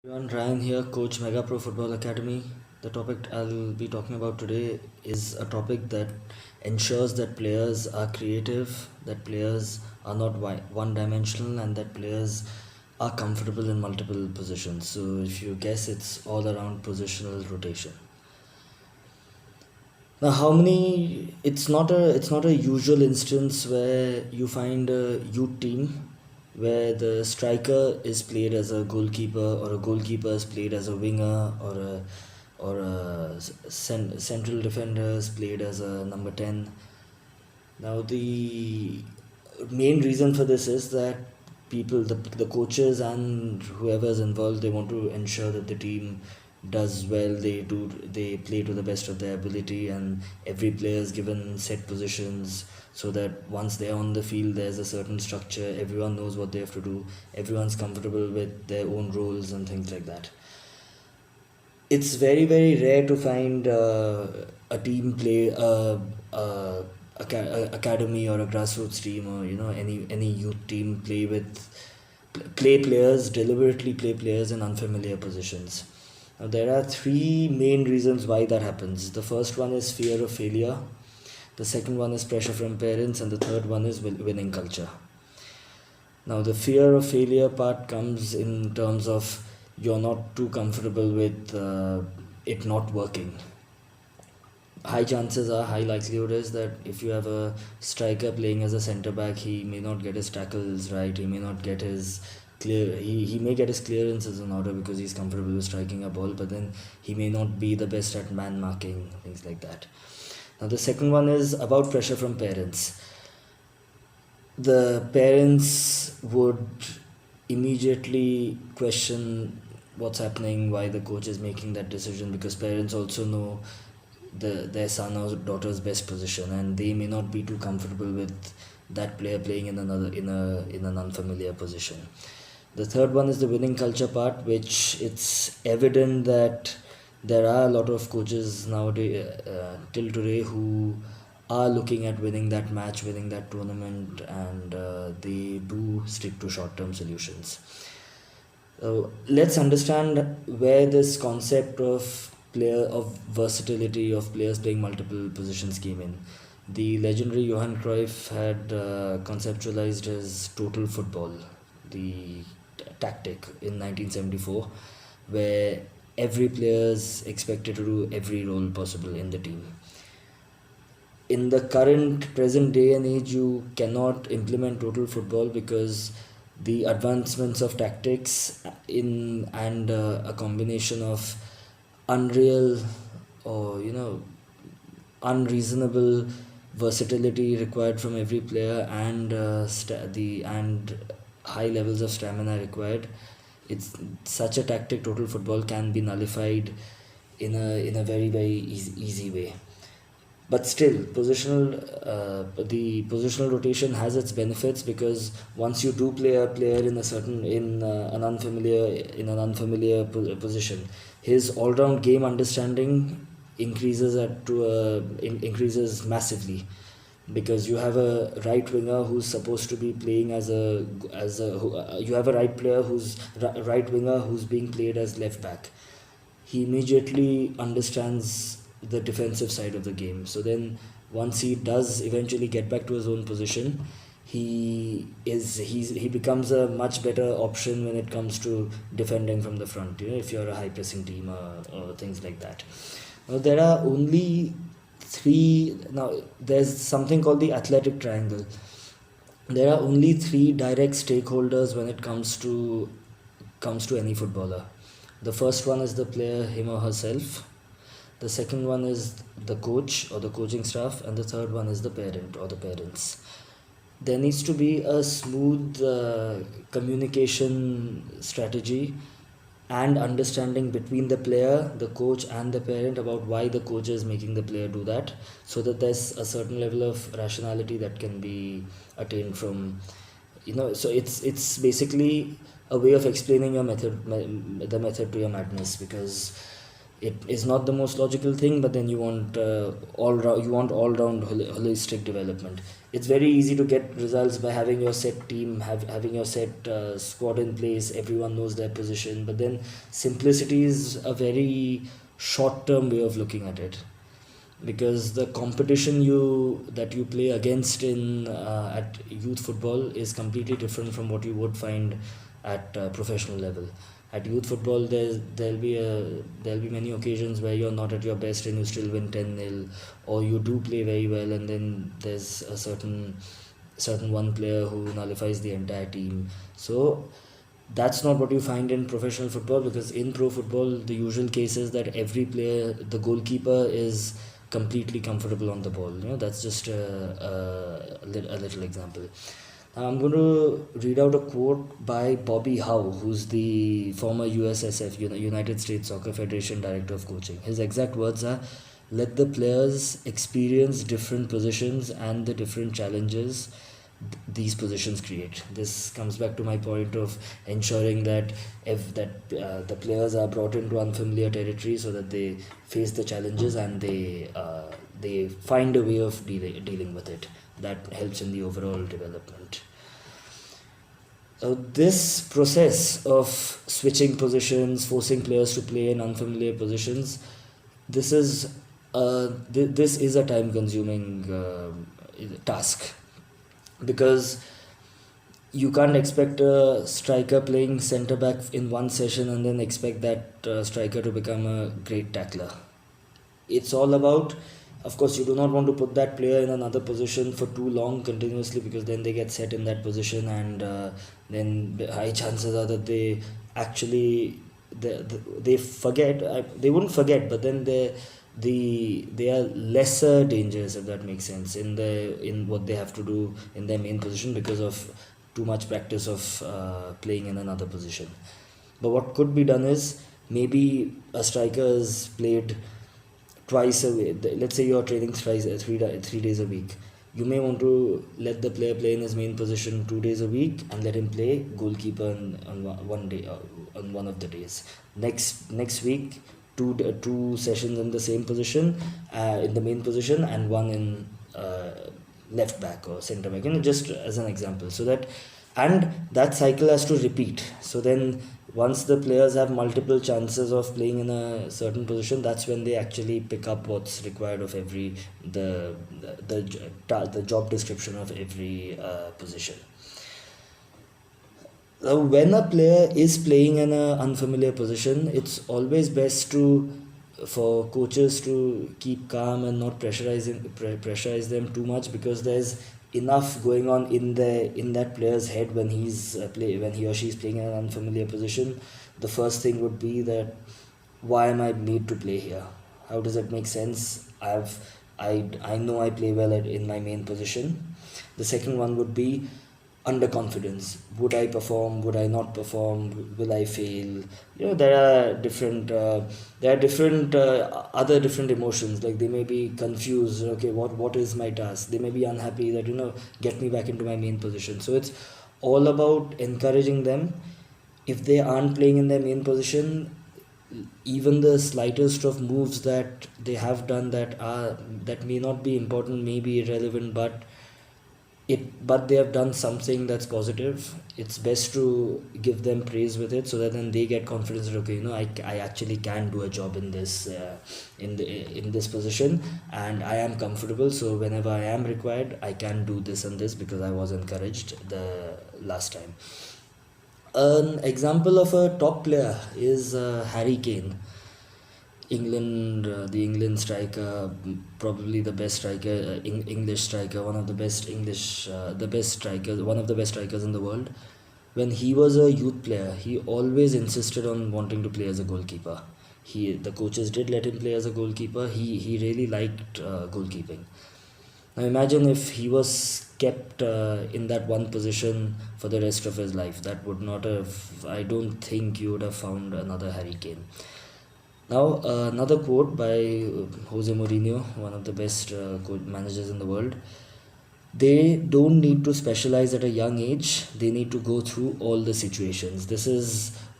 Everyone, Ryan here, Coach Mega Pro Football Academy. The topic I'll be talking about today is a topic that ensures that players are creative, that players are not one dimensional, and that players are comfortable in multiple positions. So, if you guess, it's all around positional rotation. Now, how many? It's not a usual instance where you find a youth team where the striker is played as a goalkeeper, or a goalkeeper is played as a winger, or a central defender is played as a number 10. Now, the main reason for this is that the coaches and whoever is involved, they want to ensure that the team does well. They play to the best of their ability, and every player is given set positions so that once they're on the field, there's a certain structure. Everyone knows what they have to do. Everyone's comfortable with their own roles and things like that. It's very rare to find a team play academy or a grassroots team, or any youth team play players deliberately play players in unfamiliar positions. Now there are three main reasons why that happens. The first one is fear of failure, the second one is pressure from parents, and the third one is winning culture. Now, the fear of failure part comes in terms of you're not too comfortable with it not working. High likelihood is that if you have a striker playing as a centre back, he may not get his tackles right, he may not get his he may get his clearances in order because he's comfortable with striking a ball, but then he may not be the best at man marking, things like that. Now, the second one is about pressure from parents. The parents would immediately question what's happening, why the coach is making that decision, because parents also know their son or daughter's best position, and they may not be too comfortable with that player playing in an unfamiliar position. The third one is the winning culture part, which it's evident that there are a lot of coaches nowadays, till today, who are looking at winning that match, winning that tournament, and they do stick to short-term solutions. Let's understand where this concept of versatility, of players playing multiple positions, came in. The legendary Johan Cruyff had conceptualized his total football, the tactic, in 1974, where every player is expected to do every role possible in the team. In the present day and age, you cannot implement total football because the advancements of tactics and a combination of unreal, or unreasonable versatility required from every player, and and high levels of stamina required. It's such a tactic, total football, can be nullified in a very easy way. But still, the positional rotation has its benefits, because once you do play a player in an unfamiliar position, his all-round game understanding increases massively, because you have a right winger who's supposed to be playing you have a right player who's right winger who's being played as left back. He immediately understands the defensive side of the game. So then, once he does eventually get back to his own position, he becomes a much better option when it comes to defending from the front. If you're a high pressing team, or things like that. Now, there are only three. Now, there's something called the athletic triangle. There are only three direct stakeholders when it comes to any footballer. The first one is the player, him or herself. The second one is the coach or the coaching staff, and the third one is the parent or the parents. There needs to be a smooth communication strategy and understanding between the player, the coach, and the parent about why the coach is making the player do that, so that there's a certain level of rationality that can be attained from, so it's basically a way of explaining the method to your madness, because It is not the most logical thing, but then you want all round holistic development. It's very easy to get results by having your set team, having your set squad in place. Everyone knows their position, but then simplicity is a very short term way of looking at it, because the competition you play against in at youth football is completely different from what you would find at professional level. At youth football, there'll be many occasions where you're not at your best and you still win 10-0, or you do play very well and then there's a certain one player who nullifies the entire team. So that's not what you find in professional football, because in pro football the usual case is that every player, the goalkeeper, is completely comfortable on the ball. That's just a little example. Now I'm going to read out a quote by Bobby Howe, who's the former USSF, United States Soccer Federation Director of Coaching. His exact words are, let the players experience different positions and the different challenges these positions create. This comes back to my point of ensuring that the players are brought into unfamiliar territory so that they face the challenges and they find a way of dealing with it. That helps in the overall development. This process of switching positions, forcing players to play in unfamiliar positions, this is a time consuming task, because you can't expect a striker playing centre back in one session and then expect that striker to become a great tackler. It's all about, of course, you do not want to put that player in another position for too long continuously, because then they get set in that position, and then the high chances are that they actually they forget. They wouldn't forget, but then they are lesser dangerous, if that makes sense, in what they have to do in their main position because of too much practice of playing in another position. But what could be done is, maybe a striker is played twice a week. Let's say you're training twice, 3 days a week. You may want to let the player play in his main position 2 days a week and let him play goalkeeper on one day, on one of the days. Next week, two sessions in the same position, in the main position, and one in left back or centre back. Just as an example, so that, and that cycle has to repeat. So then once the players have multiple chances of playing in a certain position, that's when they actually pick up what's required of every the job description of every position. When a player is playing in an unfamiliar position, it's always best for coaches to keep calm and not pressurize them too much, because there's enough going on in that player's head when when he or she is playing in an unfamiliar position. The first thing would be that, why am I made to play here? How does it make sense? I know I play well in my main position. The second one would be underconfidence. Would I perform? Would I not perform? Will I fail? There are different other different emotions. Like, they may be confused. Okay, what is my task? They may be unhappy that, get me back into my main position. So it's all about encouraging them. If they aren't playing in their main position, even the slightest of moves that they have done that may not be important, may be irrelevant, but they have done something that's positive. It's best to give them praise with it, so that then they get confidence that, okay, I actually can do a job in this in this position, and I am comfortable, so whenever I am required, I can do this and this because I was encouraged the last time. An example of a top player is Harry Kane. The England striker, probably the best striker, English striker, one of the best strikers, one of the best strikers in the world. When he was a youth player, he always insisted on wanting to play as a goalkeeper. The coaches did let him play as a goalkeeper. He really liked goalkeeping. Now imagine if he was kept in that one position for the rest of his life. That would not have. I don't think you would have found another Harry Kane. Now, another quote by Jose Mourinho, one of the best managers in the world. They don't need to specialize at a young age. They need to go through all the situations. This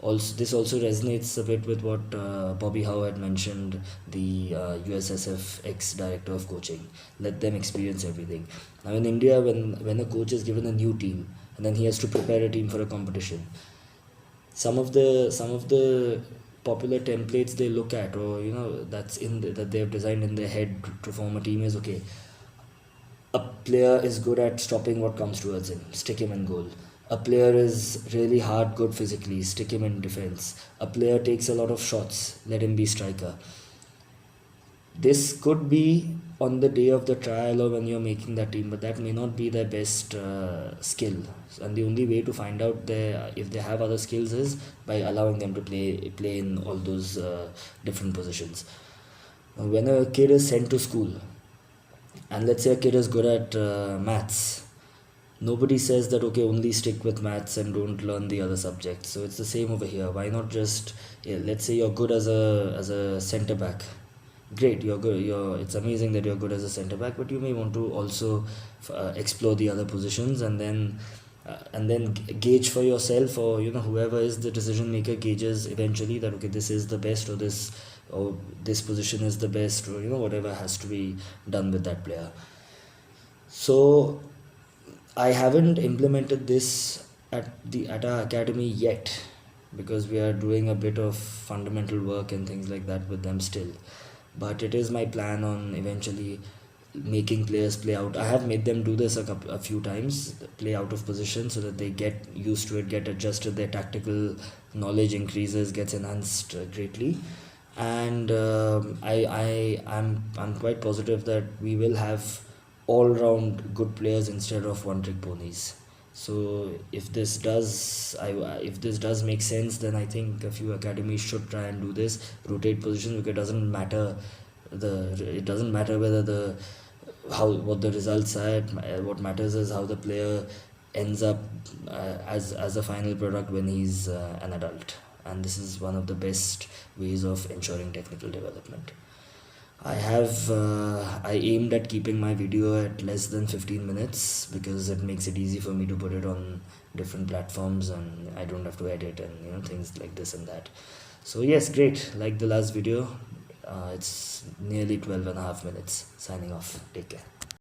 also resonates a bit with what Bobby Howe had mentioned, the USSF ex director of coaching. Let them experience everything. Now in India, when a coach is given a new team and then he has to prepare a team for a competition, some of the popular templates they look at, or that they have designed in their head to form a team, is okay. A player is good at stopping what comes towards him, stick him in goal. A player is really hard, good physically, stick him in defense. A player takes a lot of shots, let him be striker. This could be on the day of the trial or when you're making that team, but that may not be their best skill. And the only way to find out if they have other skills is by allowing them to play in all those different positions. When a kid is sent to school, and let's say a kid is good at maths, nobody says that okay, only stick with maths and don't learn the other subjects. So it's the same over here. Why not just, yeah, let's say you're good as a center back. Great, you're good. It's amazing that you're good as a center back, but you may want to also explore the other positions, and then gauge for yourself, or whoever is the decision maker gauges eventually that okay, this is the best, or this position is the best, or whatever has to be done with that player. So I haven't implemented this at our academy yet, because we are doing a bit of fundamental work and things like that with them still. But it is my plan on eventually making players play out. I have made them do this a few times, play out of position, so that they get used to it, get adjusted, their tactical knowledge increases, gets enhanced greatly. And I'm quite positive that we will have all round good players instead of one trick ponies. So if this does make sense, then I think a few academies should try and do this, rotate positions, because it doesn't matter whether what the results are. What matters is how the player ends up as a final product when he's an adult, and this is one of the best ways of ensuring technical development. I aimed at keeping my video at less than 15 minutes, because it makes it easy for me to put it on different platforms, and I don't have to edit and things like this and that. So yes, great. Like the last video, it's nearly 12 and a half minutes. Signing off. Take care.